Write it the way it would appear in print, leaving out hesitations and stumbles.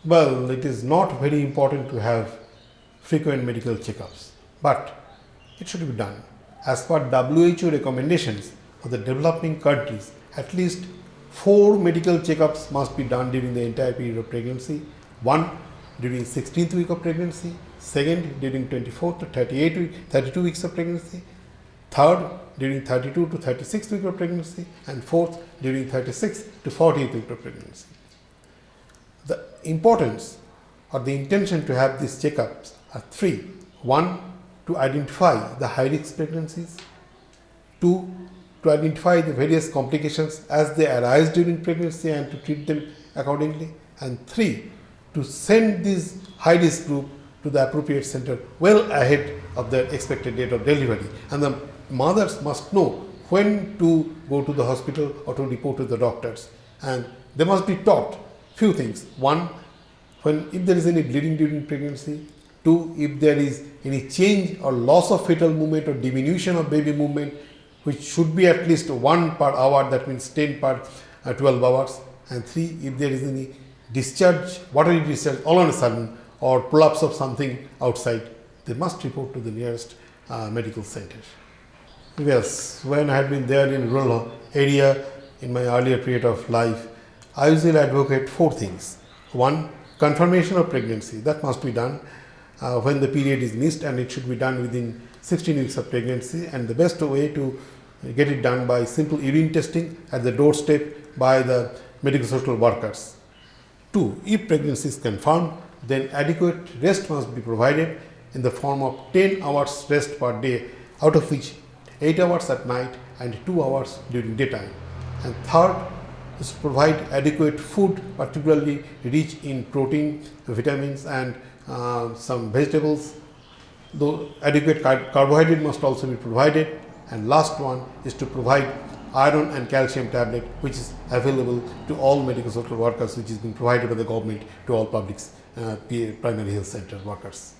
Well, it is not very important to have frequent medical checkups, but it should be done. As per WHO recommendations for the developing countries, at least 4 medical checkups must be done during the entire period of pregnancy. One during 16th week of pregnancy, second during 24th to 32 weeks of pregnancy, third during 32 to 36th week of pregnancy, and fourth during 36th to 40th week of pregnancy. The importance or the intention to have these checkups are three. One, to identify the high risk pregnancies. Two, to identify the various complications as they arise during pregnancy and to treat them accordingly. And three, to send this high risk group to the appropriate center well ahead of their expected date of delivery. And the mothers must know when to go to the hospital or to report to the doctors. And they must be taught few things. One, if there is any bleeding during pregnancy. Two, if there is any change or loss of fetal movement or diminution of baby movement, which should be at least 1 per hour, that means 10 per 12 hours. And three, if there is any discharge, watery discharge all on a sudden or prolapse of something outside, they must report to the nearest medical center. Yes, when I had been there in rural area in my earlier period of life, I usually advocate 4 things. One, confirmation of pregnancy, that must be done when the period is missed, and it should be done within 16 weeks of pregnancy, and the best way to get it done by simple urine testing at the doorstep by the medical social workers. Two, if pregnancy is confirmed, then adequate rest must be provided in the form of 10 hours rest per day, out of which 8 hours at night and 2 hours during daytime. And third is to provide adequate food, particularly rich in protein, vitamins and some vegetables. Though adequate carbohydrate must also be provided. And last one is to provide iron and calcium tablet, which is available to all medical social workers, which is being provided by the government to all public primary health center workers.